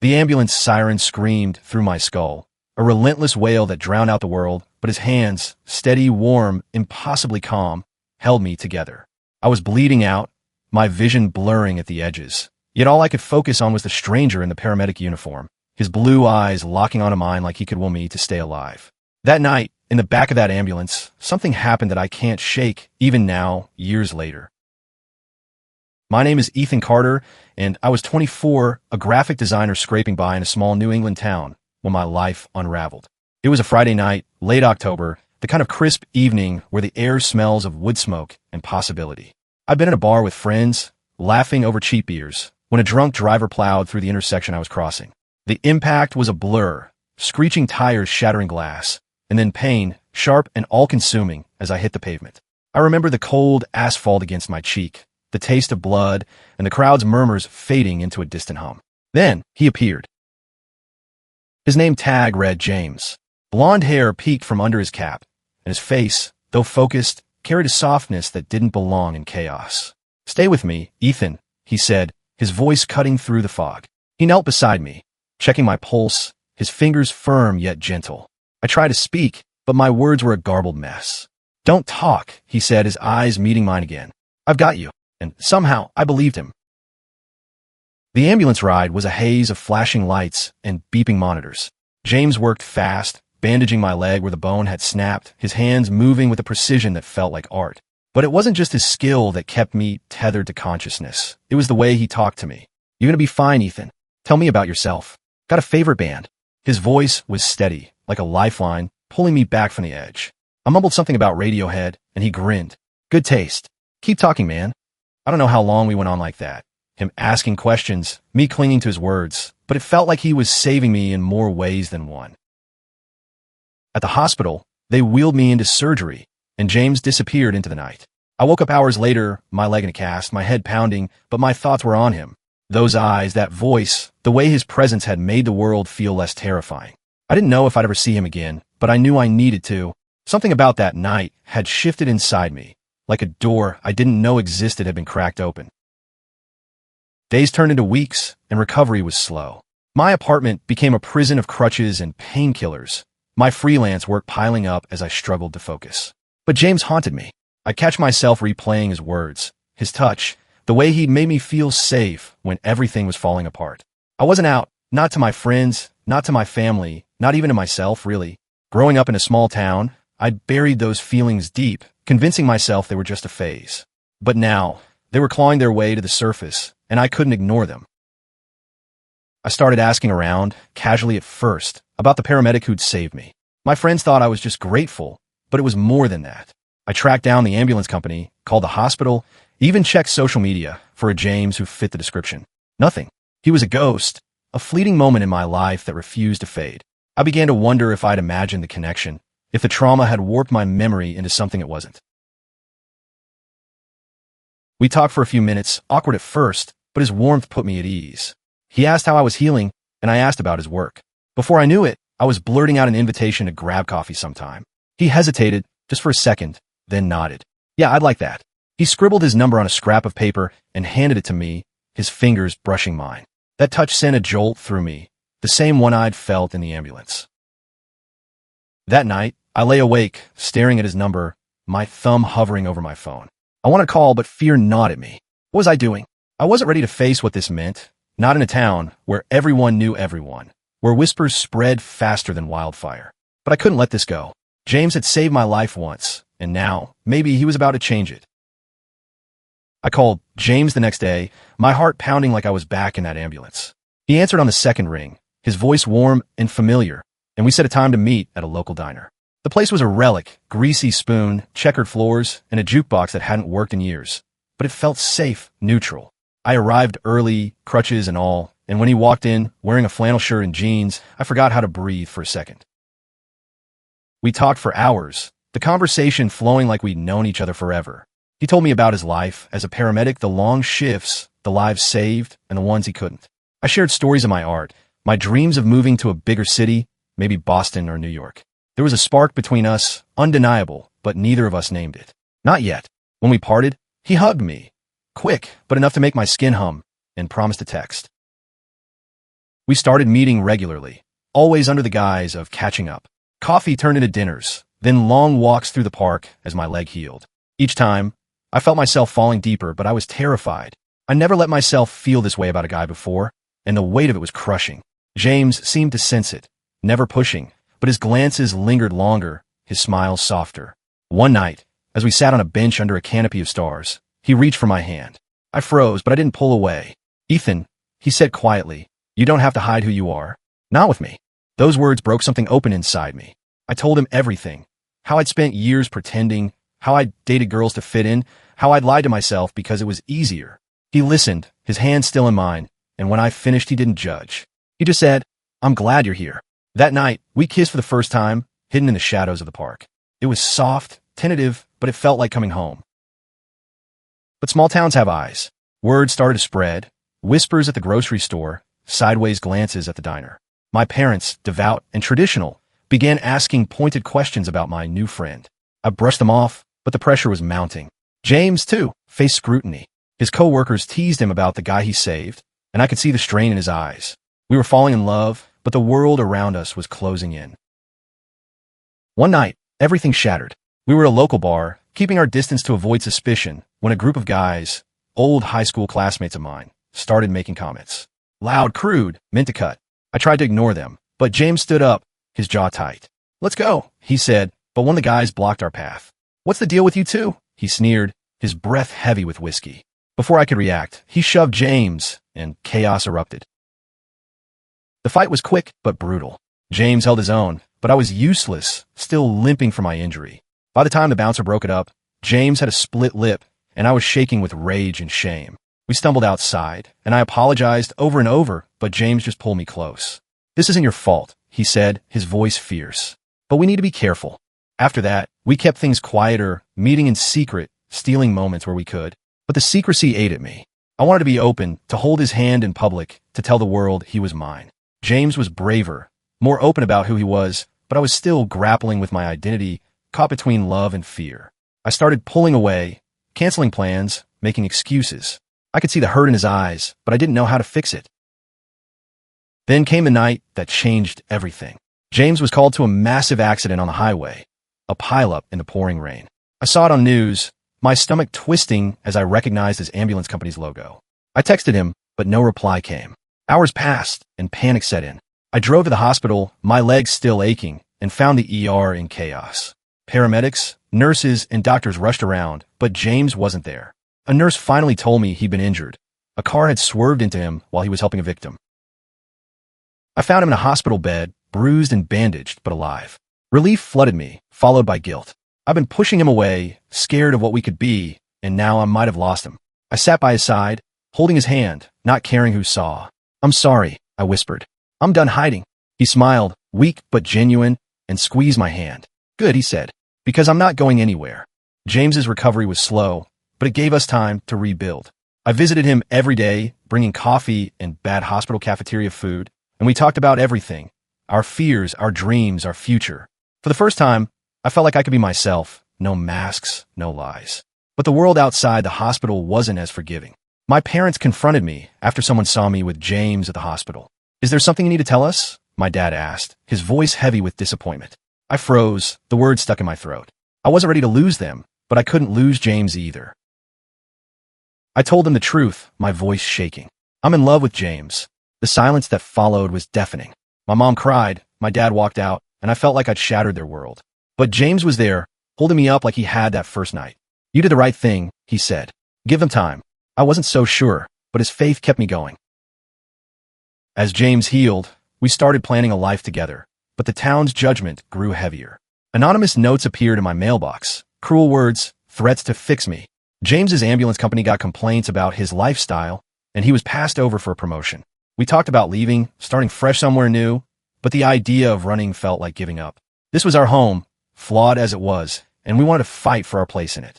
The ambulance siren screamed through my skull, a relentless wail that drowned out the world, but his hands, steady, warm, impossibly calm, held me together. I was bleeding out, my vision blurring at the edges. Yet all I could focus on was the stranger in the paramedic uniform, his blue eyes locking onto mine like he could will me to stay alive. That night, in the back of that ambulance, something happened that I can't shake, even now, years later. My name is Ethan Carter, and I was 24, a graphic designer scraping by in a small New England town when my life unraveled. It was a Friday night, late October, the kind of crisp evening where the air smells of wood smoke and possibility. I'd been in a bar with friends, laughing over cheap beers, when a drunk driver plowed through the intersection I was crossing. The impact was a blur, screeching tires shattering glass, and then pain, sharp and all-consuming, as I hit the pavement. I remember the cold asphalt against my cheek, the taste of blood, and the crowd's murmurs fading into a distant hum. Then he appeared. His name tag read James. Blonde hair peeked from under his cap, and his face, though focused, carried a softness that didn't belong in chaos. "Stay with me, Ethan," he said, his voice cutting through the fog. He knelt beside me, checking my pulse, his fingers firm yet gentle. I tried to speak, but my words were a garbled mess. "Don't talk," he said, his eyes meeting mine again. "I've got you." And somehow I believed him. The ambulance ride was a haze of flashing lights and beeping monitors. James worked fast, bandaging my leg where the bone had snapped, his hands moving with a precision that felt like art. But it wasn't just his skill that kept me tethered to consciousness. It was the way he talked to me. "You're gonna be fine, Ethan. Tell me about yourself. Got a favorite band?" His voice was steady, like a lifeline, pulling me back from the edge. I mumbled something about Radiohead, and he grinned. "Good taste. Keep talking, man." I don't know how long we went on like that, him asking questions, me clinging to his words, but it felt like he was saving me in more ways than one. At the hospital, they wheeled me into surgery, and James disappeared into the night. I woke up hours later, my leg in a cast, my head pounding, but my thoughts were on him. Those eyes, that voice, the way his presence had made the world feel less terrifying. I didn't know if I'd ever see him again, but I knew I needed to. Something about that night had shifted inside me, like a door I didn't know existed had been cracked open. Days turned into weeks, and recovery was slow. My apartment became a prison of crutches and painkillers, my freelance work piling up as I struggled to focus. But James haunted me. I'd catch myself replaying his words, his touch, the way he'd made me feel safe when everything was falling apart. I wasn't out, not to my friends, not to my family, not even to myself, really. Growing up in a small town, I'd buried those feelings deep, convincing myself they were just a phase. But now, they were clawing their way to the surface, and I couldn't ignore them. I started asking around, casually at first, about the paramedic who'd saved me. My friends thought I was just grateful, but it was more than that. I tracked down the ambulance company, called the hospital, even checked social media for a James who fit the description. Nothing. He was a ghost, a fleeting moment in my life that refused to fade. I began to wonder if I'd imagined the connection, if the trauma had warped my memory into something it wasn't. We talked for a few minutes, awkward at first, but his warmth put me at ease. He asked how I was healing, and I asked about his work. Before I knew it, I was blurting out an invitation to grab coffee sometime. He hesitated, just for a second, then nodded. "Yeah, I'd like that." He scribbled his number on a scrap of paper and handed it to me, his fingers brushing mine. That touch sent a jolt through me, the same one I'd felt in the ambulance. That night, I lay awake, staring at his number, my thumb hovering over my phone. I wanted to call, but fear gnawed at me. What was I doing? I wasn't ready to face what this meant, not in a town where everyone knew everyone, where whispers spread faster than wildfire. But I couldn't let this go. James had saved my life once, and now, maybe he was about to change it. I called James the next day, my heart pounding like I was back in that ambulance. He answered on the second ring, his voice warm and familiar, and we set a time to meet at a local diner. The place was a relic, greasy spoon, checkered floors, and a jukebox that hadn't worked in years. But it felt safe, neutral. I arrived early, crutches and all, and when he walked in, wearing a flannel shirt and jeans, I forgot how to breathe for a second. We talked for hours, the conversation flowing like we'd known each other forever. He told me about his life as a paramedic, the long shifts, the lives saved, and the ones he couldn't. I shared stories of my art, my dreams of moving to a bigger city, maybe Boston or New York. There was a spark between us, undeniable, but neither of us named it. Not yet. When we parted, he hugged me. Quick, but enough to make my skin hum, and promised to text. We started meeting regularly, always under the guise of catching up. Coffee turned into dinners, then long walks through the park as my leg healed. Each time, I felt myself falling deeper, but I was terrified. I never let myself feel this way about a guy before, and the weight of it was crushing. James seemed to sense it, never pushing, but his glances lingered longer, his smile softer. One night, as we sat on a bench under a canopy of stars, he reached for my hand. I froze, but I didn't pull away. "Ethan," he said quietly, "you don't have to hide who you are. Not with me." Those words broke something open inside me. I told him everything. How I'd spent years pretending, how I'd dated girls to fit in, how I'd lied to myself because it was easier. He listened, his hand still in mine, and when I finished, he didn't judge. He just said, "I'm glad you're here." That night, we kissed for the first time, hidden in the shadows of the park. It was soft, tentative, but it felt like coming home. But small towns have eyes. Words started to spread, whispers at the grocery store, sideways glances at the diner. My parents, devout and traditional, began asking pointed questions about my new friend. I brushed them off, but the pressure was mounting. James, too, faced scrutiny. His coworkers teased him about the guy he saved, and I could see the strain in his eyes. We were falling in love, but the world around us was closing in. One night, everything shattered. We were at a local bar, keeping our distance to avoid suspicion, when a group of guys, old high school classmates of mine, started making comments. Loud, crude, meant to cut. I tried to ignore them, but James stood up, his jaw tight. "Let's go," he said, but one of the guys blocked our path. "What's the deal with you two?" he sneered, his breath heavy with whiskey. Before I could react, he shoved James, and chaos erupted. The fight was quick but brutal. James held his own, but I was useless, still limping from my injury. By the time the bouncer broke it up, James had a split lip, and I was shaking with rage and shame. We stumbled outside, and I apologized over and over, but James just pulled me close. "This isn't your fault," he said, his voice fierce. "But we need to be careful." After that, we kept things quieter, meeting in secret, stealing moments where we could. But the secrecy ate at me. I wanted to be open, to hold his hand in public, to tell the world he was mine. James was braver, more open about who he was, but I was still grappling with my identity, caught between love and fear. I started pulling away, canceling plans, making excuses. I could see the hurt in his eyes, but I didn't know how to fix it. Then came the night that changed everything. James was called to a massive accident on the highway, a pileup in the pouring rain. I saw it on news, my stomach twisting as I recognized his ambulance company's logo. I texted him, but no reply came. Hours passed, and panic set in. I drove to the hospital, my legs still aching, and found the ER in chaos. Paramedics, nurses, and doctors rushed around, but James wasn't there. A nurse finally told me he'd been injured. A car had swerved into him while he was helping a victim. I found him in a hospital bed, bruised and bandaged, but alive. Relief flooded me, followed by guilt. I've been pushing him away, scared of what we could be, and now I might have lost him. I sat by his side, holding his hand, not caring who saw. "I'm sorry," I whispered. "I'm done hiding." He smiled, weak but genuine, and squeezed my hand. "Good," he said, "because I'm not going anywhere." James's recovery was slow, but it gave us time to rebuild. I visited him every day, bringing coffee and bad hospital cafeteria food, and we talked about everything, our fears, our dreams, our future. For the first time, I felt like I could be myself, no masks, no lies. But the world outside the hospital wasn't as forgiving. My parents confronted me after someone saw me with James at the hospital. "Is there something you need to tell us?" my dad asked, his voice heavy with disappointment. I froze, the words stuck in my throat. I wasn't ready to lose them, but I couldn't lose James either. I told him the truth, my voice shaking. "I'm in love with James." The silence that followed was deafening. My mom cried, my dad walked out, and I felt like I'd shattered their world. But James was there, holding me up like he had that first night. "You did the right thing," he said. "Give them time." I wasn't so sure, but his faith kept me going. As James healed, we started planning a life together, but the town's judgment grew heavier. Anonymous notes appeared in my mailbox, cruel words, threats to fix me. James's ambulance company got complaints about his lifestyle, and he was passed over for a promotion. We talked about leaving, starting fresh somewhere new, but the idea of running felt like giving up. This was our home, flawed as it was, and we wanted to fight for our place in it.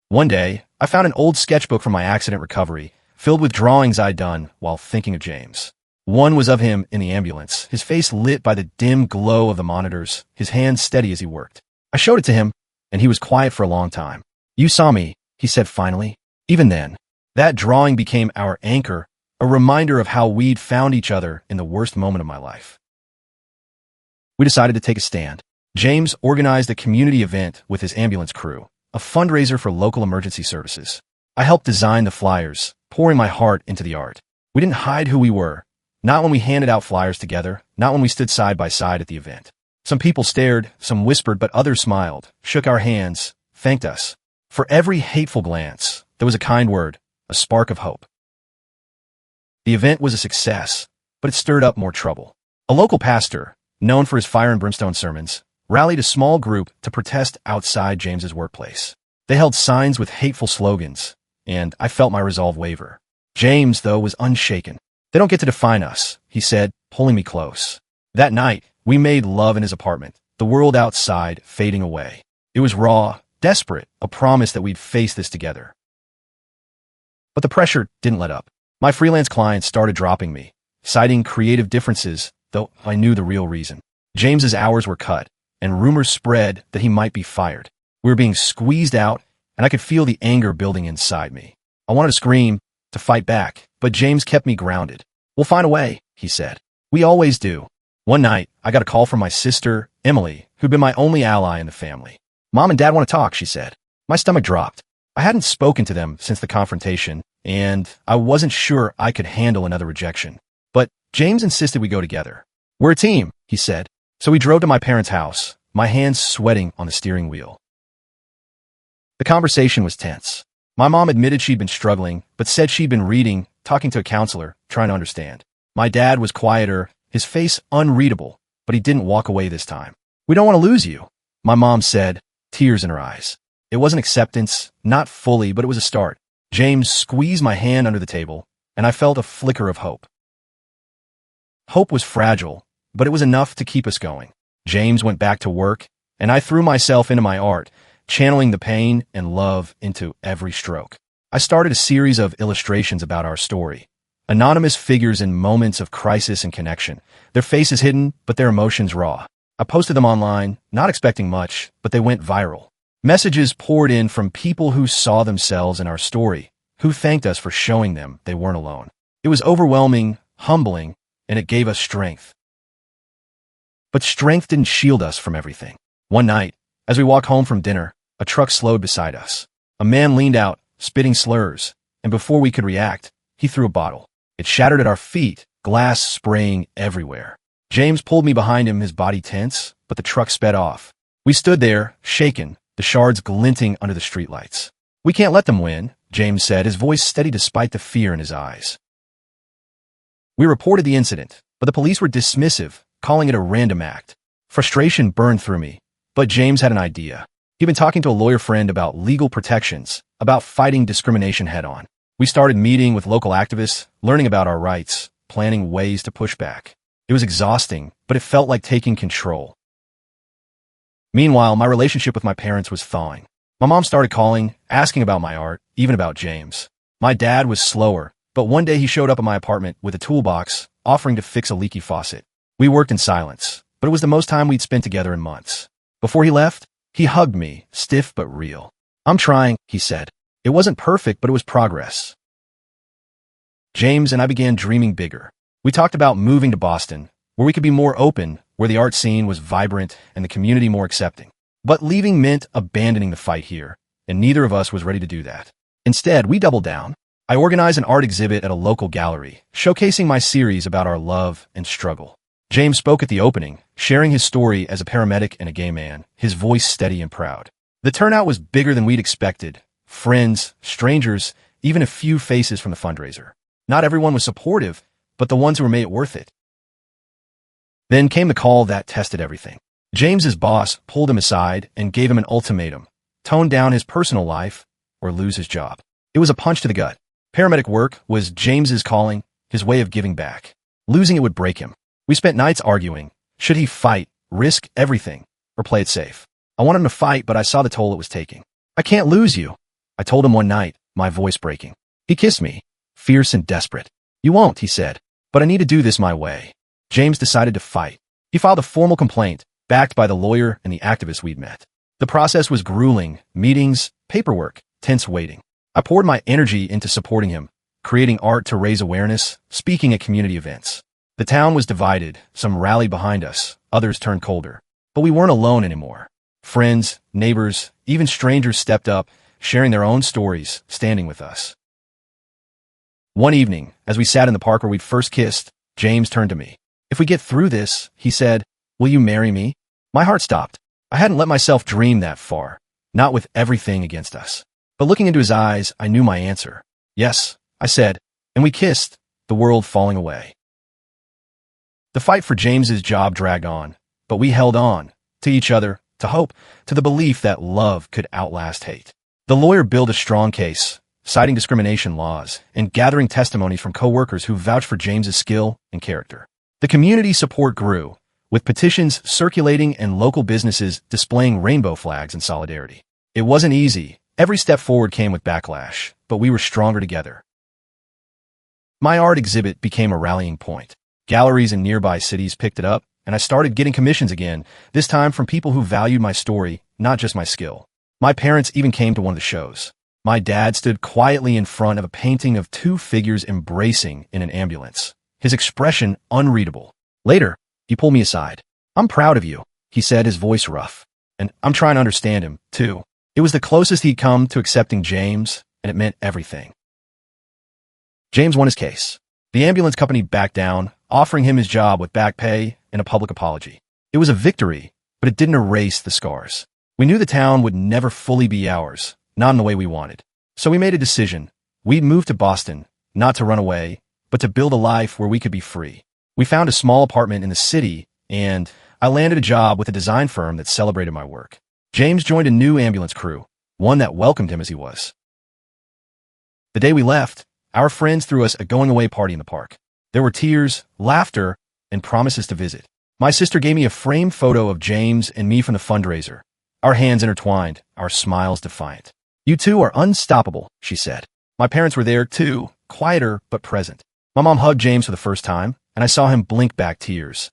One day, I found an old sketchbook from my accident recovery, filled with drawings I'd done while thinking of James. One was of him in the ambulance, his face lit by the dim glow of the monitors, his hands steady as he worked. I showed it to him, and he was quiet for a long time. "You saw me," he said finally. Even then, that drawing became our anchor, a reminder of how we'd found each other in the worst moment of my life. We decided to take a stand. James organized a community event with his ambulance crew, a fundraiser for local emergency services. I helped design the flyers, pouring my heart into the art. We didn't hide who we were, not when we handed out flyers together, not when we stood side by side at the event. Some people stared, some whispered, but others smiled, shook our hands, thanked us. For every hateful glance, there was a kind word, a spark of hope. The event was a success, but it stirred up more trouble. A local pastor, known for his fire and brimstone sermons, rallied a small group to protest outside James's workplace. They held signs with hateful slogans, and I felt my resolve waver. James, though, was unshaken. "They don't get to define us," he said, pulling me close. That night, we made love in his apartment, the world outside fading away. It was raw, desperate, a promise that we'd face this together. But the pressure didn't let up. My freelance clients started dropping me, citing creative differences, though I knew the real reason. James's hours were cut, and rumors spread that he might be fired. We were being squeezed out, and I could feel the anger building inside me. I wanted to scream, to fight back, but James kept me grounded. "We'll find a way," he said. "We always do." One night, I got a call from my sister, Emily, who'd been my only ally in the family. "Mom and Dad want to talk," she said. My stomach dropped. I hadn't spoken to them since the confrontation, and I wasn't sure I could handle another rejection. But James insisted we go together. "We're a team," he said. So we drove to my parents' house, my hands sweating on the steering wheel. The conversation was tense. My mom admitted she'd been struggling, but said she'd been reading, talking to a counselor, trying to understand. My dad was quieter, his face unreadable, but he didn't walk away this time. "We don't want to lose you," my mom said, tears in her eyes. It wasn't acceptance, not fully, but it was a start. James squeezed my hand under the table, and I felt a flicker of hope. Hope was fragile, but it was enough to keep us going. James went back to work, and I threw myself into my art, channeling the pain and love into every stroke. I started a series of illustrations about our story. Anonymous figures in moments of crisis and connection, their faces hidden, but their emotions raw. I posted them online, not expecting much, but they went viral. Messages poured in from people who saw themselves in our story, who thanked us for showing them they weren't alone. It was overwhelming, humbling, and it gave us strength. But strength didn't shield us from everything. One night, as we walked home from dinner, a truck slowed beside us. A man leaned out, spitting slurs, and before we could react, he threw a bottle. It shattered at our feet, glass spraying everywhere. James pulled me behind him, his body tense, but the truck sped off. We stood there, shaken, the shards glinting under the streetlights. "We can't let them win," James said, his voice steady despite the fear in his eyes. We reported the incident, but the police were dismissive, calling it a random act. Frustration burned through me, but James had an idea. He'd been talking to a lawyer friend about legal protections, about fighting discrimination head-on. We started meeting with local activists, learning about our rights, planning ways to push back. It was exhausting, but it felt like taking control. Meanwhile, my relationship with my parents was thawing. My mom started calling, asking about my art, even about James. My dad was slower, but one day he showed up at my apartment with a toolbox, offering to fix a leaky faucet. We worked in silence, but it was the most time we'd spent together in months. Before he left, he hugged me, stiff but real. "I'm trying," he said. It wasn't perfect, but it was progress. James and I began dreaming bigger. We talked about moving to Boston, where we could be more open, where the art scene was vibrant and the community more accepting. But leaving meant abandoning the fight here, and neither of us was ready to do that. Instead, we doubled down. I organized an art exhibit at a local gallery, showcasing my series about our love and struggle. James spoke at the opening, sharing his story as a paramedic and a gay man, his voice steady and proud. The turnout was bigger than we'd expected. Friends, strangers, even a few faces from the fundraiser. Not everyone was supportive, but the ones who made it worth it. Then came the call that tested everything. James's boss pulled him aside and gave him an ultimatum: tone down his personal life or lose his job. It was a punch to the gut. Paramedic work was James's calling, his way of giving back. Losing it would break him. We spent nights arguing. Should he fight, risk everything, or play it safe? I wanted him to fight, but I saw the toll it was taking. "I can't lose you," I told him one night, my voice breaking. He kissed me, fierce and desperate. "You won't," he said, "but I need to do this my way." James decided to fight. He filed a formal complaint, backed by the lawyer and the activists we'd met. The process was grueling: meetings, paperwork, tense waiting. I poured my energy into supporting him, creating art to raise awareness, speaking at community events. The town was divided. Some rallied behind us, others turned colder. But we weren't alone anymore. Friends, neighbors, even strangers stepped up, sharing their own stories, standing with us. One evening, as we sat in the park where we'd first kissed, James turned to me. "If we get through this," he said, "will you marry me?" My heart stopped. I hadn't let myself dream that far, not with everything against us. But looking into his eyes, I knew my answer. "Yes," I said, and we kissed, the world falling away. The fight for James's job dragged on, but we held on, to each other, to hope, to the belief that love could outlast hate. The lawyer built a strong case, citing discrimination laws and gathering testimonies from co-workers who vouched for James's skill and character. The community support grew, with petitions circulating and local businesses displaying rainbow flags in solidarity. It wasn't easy. Every step forward came with backlash, but we were stronger together. My art exhibit became a rallying point. Galleries in nearby cities picked it up, and I started getting commissions again, this time from people who valued my story, not just my skill. My parents even came to one of the shows. My dad stood quietly in front of a painting of two figures embracing in an ambulance, his expression unreadable. Later, he pulled me aside. "I'm proud of you," he said, his voice rough. And I'm trying to understand him, too. It was the closest he'd come to accepting James, and it meant everything. James won his case. The ambulance company backed down, offering him his job with back pay and a public apology. It was a victory, but it didn't erase the scars. We knew the town would never fully be ours, not in the way we wanted. So we made a decision. We'd move to Boston, not to run away, but to build a life where we could be free. We found a small apartment in the city, and I landed a job with a design firm that celebrated my work. James joined a new ambulance crew, one that welcomed him as he was. The day we left, our friends threw us a going-away party in the park. There were tears, laughter, and promises to visit. My sister gave me a framed photo of James and me from the fundraiser, our hands intertwined, our smiles defiant. "You two are unstoppable," she said. My parents were there, too, quieter but present. My mom hugged James for the first time, and I saw him blink back tears.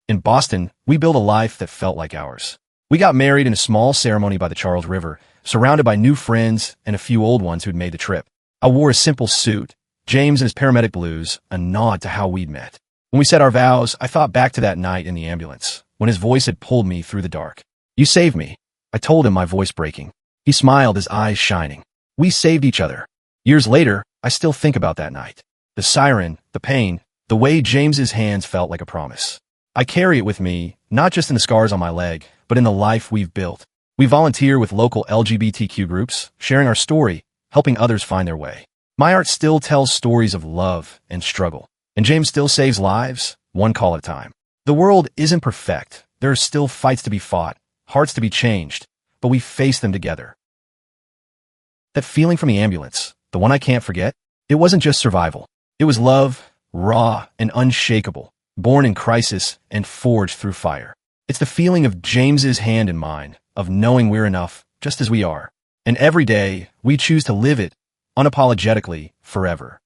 In Boston, we built a life that felt like ours. We got married in a small ceremony by the Charles River, surrounded by new friends and a few old ones who'd made the trip. I wore a simple suit, James in his paramedic blues, a nod to how we'd met. When we said our vows, I thought back to that night in the ambulance, when his voice had pulled me through the dark. "You saved me," I told him, my voice breaking. He smiled, his eyes shining. We saved each other. Years later, I still think about that night. The siren, the pain, the way James's hands felt like a promise. I carry it with me, not just in the scars on my leg, but in the life we've built. We volunteer with local LGBTQ groups, sharing our story, helping others find their way. My art still tells stories of love and struggle, and James still saves lives, one call at a time. The world isn't perfect. There are still fights to be fought, hearts to be changed, but we face them together. That feeling from the ambulance, the one I can't forget, it wasn't just survival. It was love, raw and unshakable, born in crisis and forged through fire. It's the feeling of James's hand in mine, of knowing we're enough, just as we are. And every day, we choose to live it, unapologetically, forever.